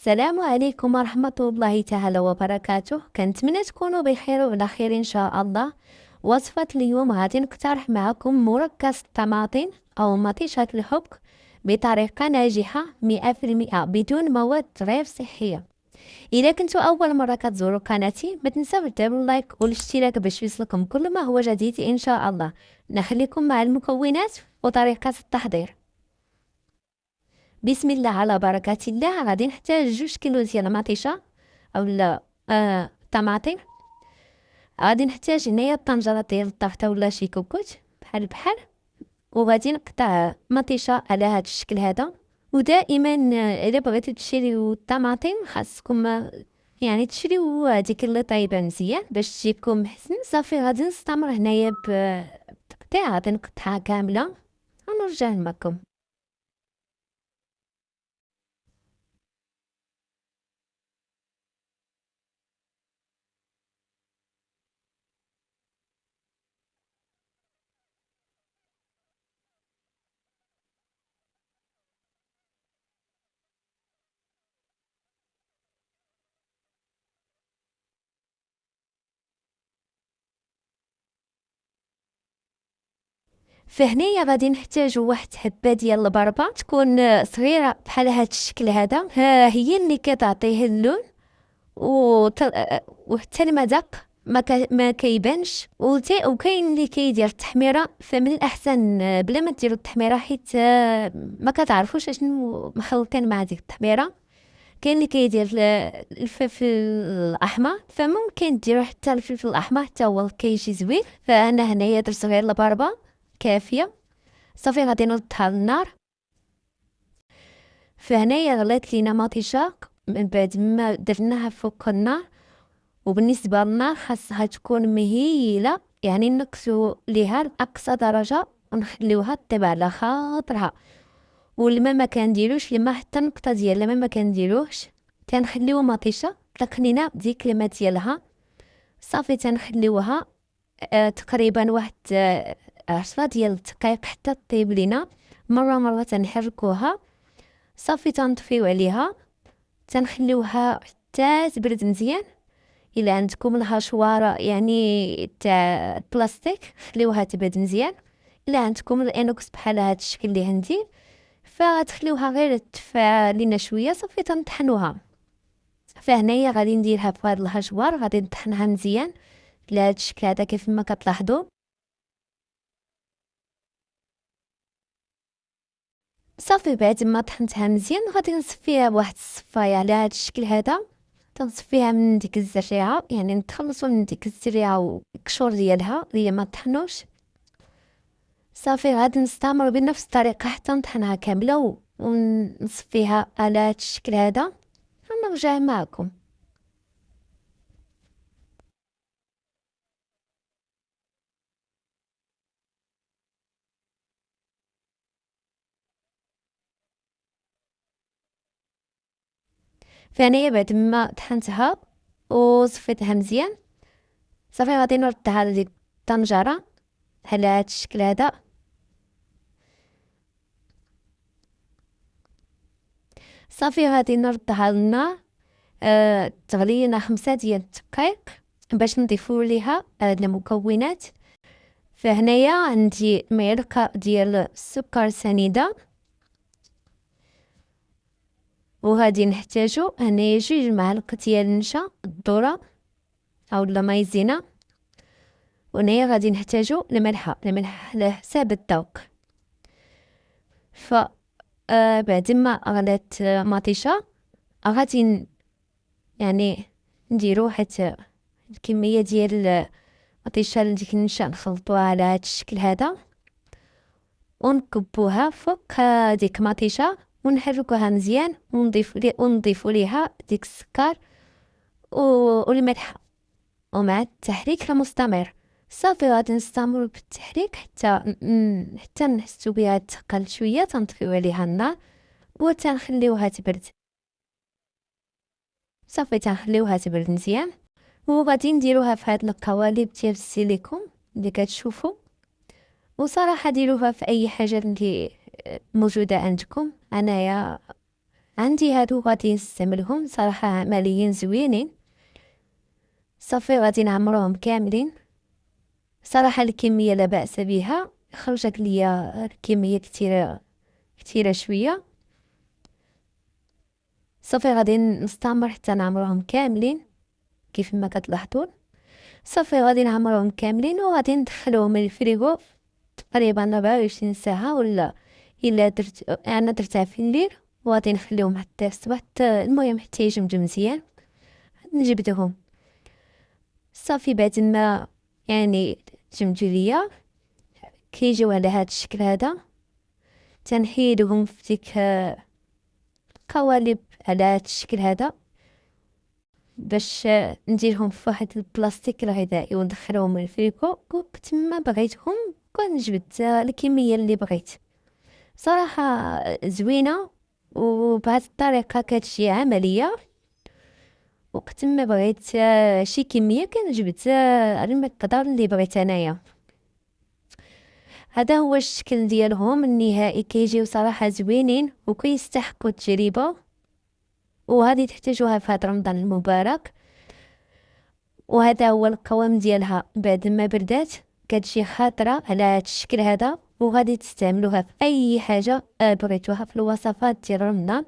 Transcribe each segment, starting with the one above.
السلام عليكم ورحمة الله تعالى وبركاته. كنتمنى تكونوا بخير وعلى خير إن شاء الله. وصفة اليوم غادي نقترح معكم مركز الطماطم أو مطيشة الحبك بطريقة ناجحة 100% بدون مواد غير صحية. إذا كنتوا أول مرة كتزوروا قناتي ما تنساوش ديروا اللايك والاشتراك باش يوصلكم كل ما هو جديد إن شاء الله. نخليكم مع المكونات وطريقة التحضير. بسم الله على بركة الله. غادي نحتاج 2 كيلو ديال المطيشة اولا طماطم. غادي نحتاج هنايا طنجرة ديال الطرطة ولا شي كوكوت بحال وغادي نقطع مطيشة على هاد الشكل هذا. ودائما الا بغيتو تشريو الطماطم خاصكم يعني تشريو هذيك اللي طايبه مزيان باش تجيكم حسن. صافي غادي نستمر هنايا بتقطيع، غادي نقطعها كامله ونرجع معكم. فهنايا غادي نحتاجو واحد حبه ديال البربه تكون صغيره بحال هاد الشكل هذا، ها هي اللي كتعطيه اللون وحتى المذاق ما كيبانش. وكاين اللي كيدير التحميره، فمن الاحسن بلا ما ديروا التحميره حيت ما كتعرفوش اشنو مخلطين مع ديك التحميره. كاين اللي كيدير الفلفل الاحمر، فممكن ديروا حتى الفلفل الاحمر حتى هو كيجي زوين. فانا هنايا درت غير البربه كافيه. صافي غادي نوضها للنار. فهنايا غليت لينا مطيشه من بعد ما درناها فوق النار. وبالنسبه للنار خاصها تكون مهيله، يعني نقصوا ليها لاقصى درجه ونخليوها طيب على خاطرها. والماء ما كنديروش الماء، حتى نقطه ديال الماء ما كنديروهش. تنخليو مطيشه تقنينا بديك الماء ديالها. صافي تنخليوها تقريبا واحد 10 ديال الدقائق حتى طيب لينا. مره تنحركوها. صافي تنطفيو عليها، تنخليوها حتى تبرد مزيان. الا عندكم الهاشوار يعني تاع بلاستيك خليوها تبرد مزيان. الا عندكم الانوكس بحال هاد الشكل اللي عندي فتخليوها غير تدفع لينا شويه. صافي تنطحنوها. فهنايا غادي نديرها في هاد الهاشوار، غادي نطحنها مزيان لهاد الشكل هذا كيف ما كتلاحظوا. صافي بعد ما طحنتها مزيان غادي نصفيها بواحد الصفايه على هاد الشكل هذا. تنصفيها من ديك الزريعه، يعني نتخلصوا من ديك الزريعه والقشور ديالها اللي ما طحنوش. صافي غادي نستمر بنفس الطريقه حتى نطحنها كامله ونصفيها على هاد الشكل هذا ونرجع معكم. فانايا بعد ما طحنتها وصفيتها مزيان صافي غادي نردها لديك الطنجره على هاد الشكل هذا. صافي غادي نردها للنار تغلي لنا 5 ديال الدقائق باش نضيفو ليها المكونات. فهنايا عندي معلقه ديال السكر سنيده، وغادي نحتاجو هنايا 2 معالق ديال النشا الذره اولا مايزينا. وهنايا غادي نحتاجو الملح على حساب الذوق. ف بعد ما غلات مطيشه غادي يعني نديرو واحد الكميه ديال مطيشه لديك النشا نخلطوها على هاد الشكل هذا ونكبوها فوق ديك مطيشه ونحركوها مزيان ونضيفو ليها ديك السكر والملح ومع التحريك المستمر. صافي غادي نستمر بالتحريك حتى نحسو بها تقل شويه. تنطفيو عليها النار وتنخليوها تبرد. صافي تنخليوها تبرد مزيان وغادي نديروها في هاد القوالب ديال السيليكون اللي كتشوفوا. وصراحه ديروها في اي حاجه اللي موجوده عندكم. انايا عندي هادو غادي نستعملهم صراحة عمليين زوينين. صافي غادي نعمروهم كاملين. صراحة الكمية لا بأس بها، خرجت ليا الكمية كتيرة شوية. صافي غادي نستمر حتى نعمروهم كاملين كيف ما كتلاحظون. صافي غادي نعمروهم كاملين وغادي ندخلوهم الفريغو تقريبا 24 ساعة، ولا الا درتها في الليل وغادي نخليهم حتى الصباح، المهم حتى يجمدوا مزيان نجبدهم. صافي بعد ما تجمدوا ليا كيجيو على هاد الشكل هذا، تنحيدهم في ديك قوالب على هاد الشكل هذا باش نديرهم في واحد البلاستيك الغذائي وندخلهم الفريكو تما بغيتهم، كنجبد الكمية اللي بغيت. صراحة زوينة، وبهذه الطريقة كتجي عملية. وقت ما بغيت شي كمية كنجبد المقدار اللي بغيت انايا. هذا هو الشكل ديالهم النهائي، كيجيو صراحة زوينين وكيستحقوا التجربة، وهذه تحتاجوها في هذا رمضان المبارك. وهذا هو القوام ديالها بعد ما بردات، كتجي خاطرة على هذا الشكل هذا، وغادي تستعملوها في اي حاجة بغيتوها في الوصفات ديال رمضان.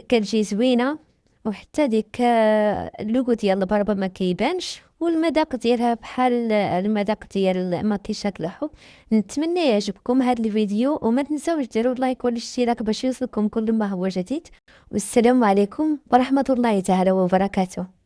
كتجي زوينة، وحتى ديك اللوغو ديال البربة ما كيبانش، والمذاق ديالها بحال المذاق ديال مطيشة الحب. نتمنى يعجبكم هذا الفيديو، وما تنساوش ديروا لايك والاشتراك باش يوصلكم كل ما هو جديد. والسلام عليكم ورحمة الله تعالى وبركاته.